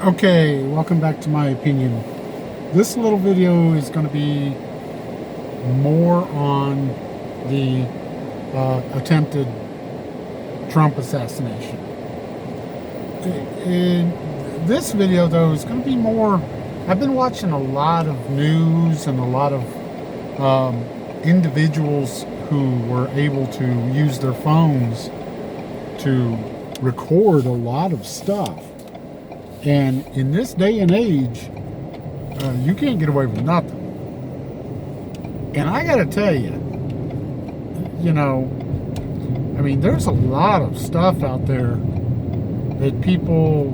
Okay, welcome back to my opinion. This little video is going to be more on the attempted Trump assassination. In this video, though, is going to be more. I've been watching a lot of news and a lot of individuals who were able to use their phones to record a lot of stuff. And in this day and age, you can't get away with nothing. And I got to tell you, I mean, there's a lot of stuff out there that people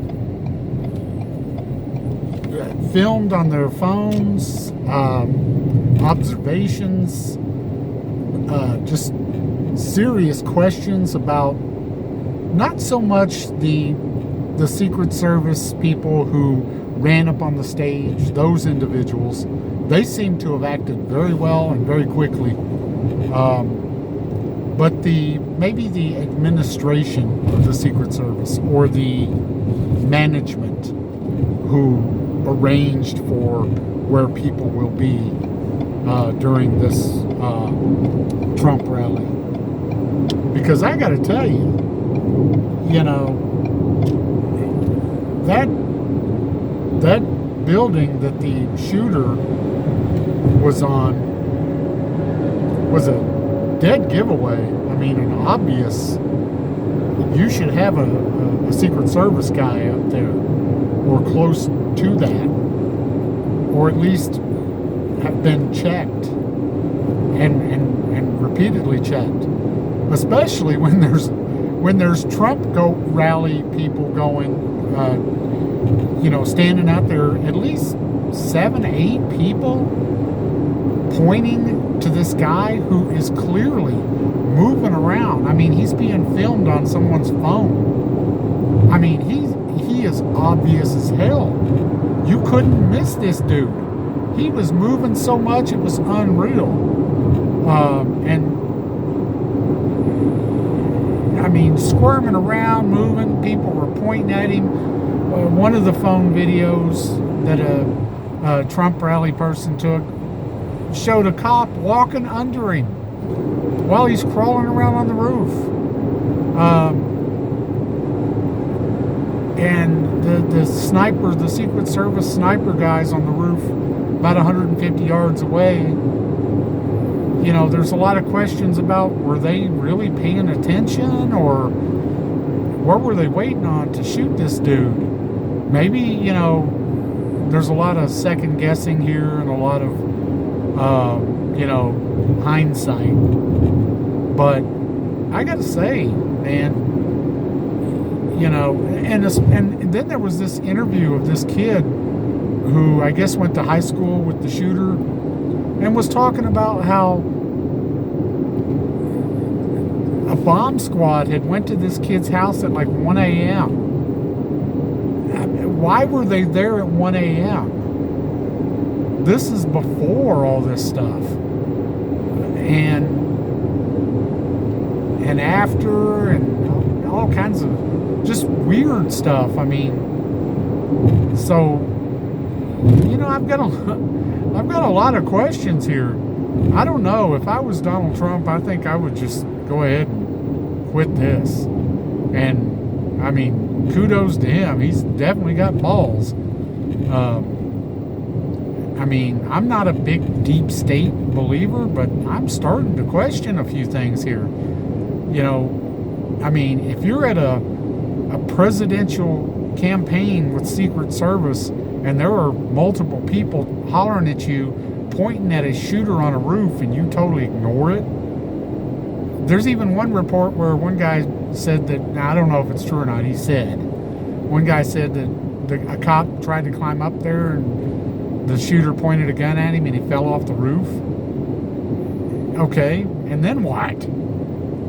filmed on their phones, observations, just serious questions about not so much the Secret Service people who ran up on the stage, those individuals. They seem to have acted very well and very quickly. But maybe the administration of the Secret Service or the management who arranged for where people will be during this Trump rally. Because I got to tell you, that building that the shooter was on was a dead giveaway. I mean, an obvious. You should have a Secret Service guy up there, or close to that, or at least have been checked and repeatedly checked, especially when there's Trump rally people going. Standing out there, at least 7, 8 people pointing to this guy who is clearly moving around. I mean, he's being filmed on someone's phone. I mean, he is obvious as hell. You couldn't miss this dude. He was moving so much, it was unreal. And I mean, squirming around, moving, people were pointing at him. One of the phone videos that a Trump rally person took showed a cop walking under him while he's crawling around on the roof. And the sniper, the Secret Service sniper guys on the roof about 150 yards away, there's a lot of questions about, were they really paying attention, or what were they waiting on to shoot this dude? Maybe, there's a lot of second guessing here and a lot of, hindsight. But I got to say, man, and then there was this interview of this kid who I guess went to high school with the shooter and was talking about how a bomb squad had went to this kid's house at like 1 a.m. Why were they there at 1 a.m.? This is before all this stuff. And after, and all kinds of just weird stuff. I mean, so, I've got a lot of questions here. I don't know. If I was Donald Trump, I think I would just go ahead and quit this. And I mean, kudos to him. He's definitely got balls. I mean, I'm not a big deep state believer, but I'm starting to question a few things here. I mean, if you're at a presidential campaign with Secret Service and there are multiple people hollering at you, pointing at a shooter on a roof, and you totally ignore it. There's even one report where one guy said that, now I don't know if it's true or not, one guy said that a cop tried to climb up there and the shooter pointed a gun at him and he fell off the roof. Okay, and then what?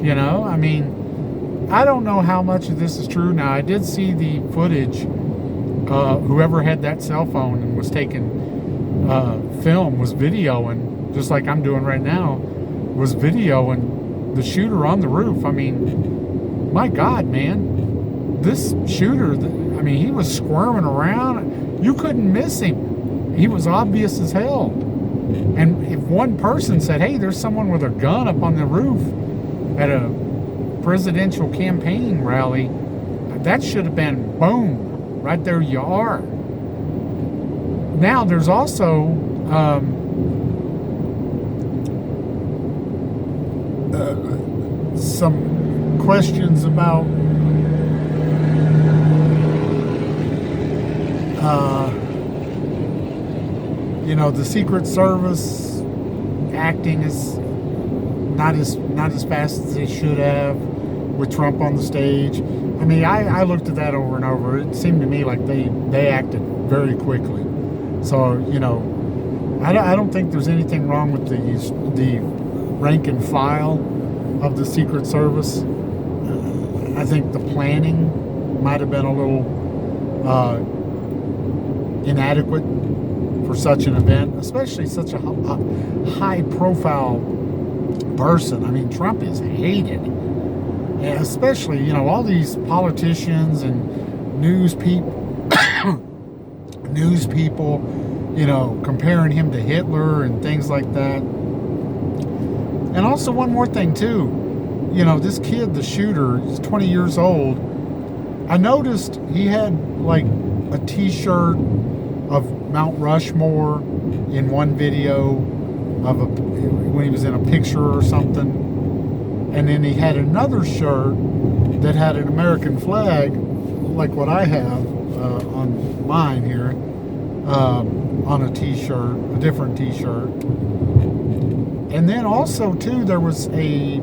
I mean, I don't know how much of this is true. Now, I did see the footage. Whoever had that cell phone and was taking film was videoing, just like I'm doing right now, was videoing the shooter on the roof. I mean, my God, man. this shooter, I mean, he was squirming around. You couldn't miss him. He was obvious as hell. And if one person said, hey, there's someone with a gun up on the roof at a presidential campaign rally, that should have been boom, right there you are. Now there's also some questions about the Secret Service acting as not as fast as they should have with Trump on the stage. I mean, I looked at that over and over. It seemed to me like they acted very quickly. So, I don't think there's anything wrong with the rank and file of the Secret Service. I think the planning might have been a little inadequate for such an event, especially such a high-profile person. I mean, Trump is hated, and especially all these politicians and news people, comparing him to Hitler and things like that. And also one more thing too, this kid, the shooter, he's 20 years old. I noticed he had like a T-shirt of Mount Rushmore in one video when he was in a picture or something, and then he had another shirt that had an American flag, like what I have on mine here, on a T-shirt, a different T-shirt. And then also too, there was a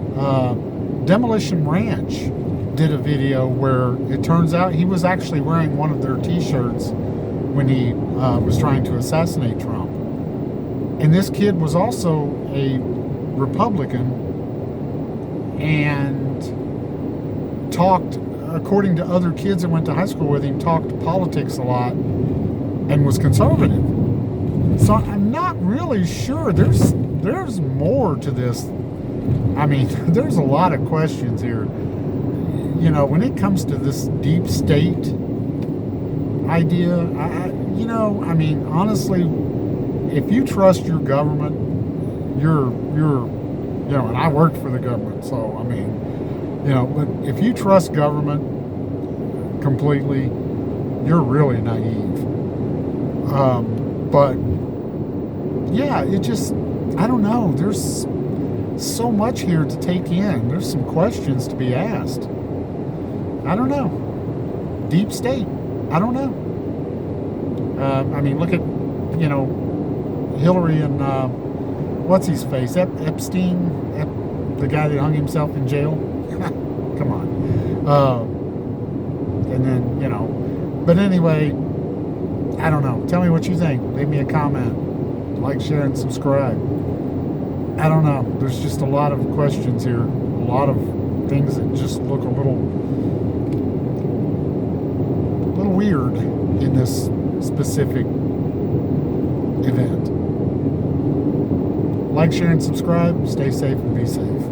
Demolition Ranch did a video where it turns out he was actually wearing one of their T-shirts when he was trying to assassinate Trump. And this kid was also a Republican and talked, according to other kids that went to high school with him, talked politics a lot and was conservative. So I'm not really sure. There's more to this. I mean, there's a lot of questions here. When it comes to this deep state idea, I mean, honestly, if you trust your government, you're and I worked for the government, so I mean, but if you trust government completely, you're really naive. But yeah, it just, I don't know. There's so much here to take in. There's some questions to be asked. I don't know. Deep state. I don't know. I mean, look at, Hillary and what's his face? Epstein, the guy that hung himself in jail. Come on. And then, but anyway, I don't know. Tell me what you think. Leave me a comment. Like, share, and subscribe. I don't know. There's just a lot of questions here. A lot of things that just look a little weird in this specific event. Like, share, and subscribe. Stay safe and be safe.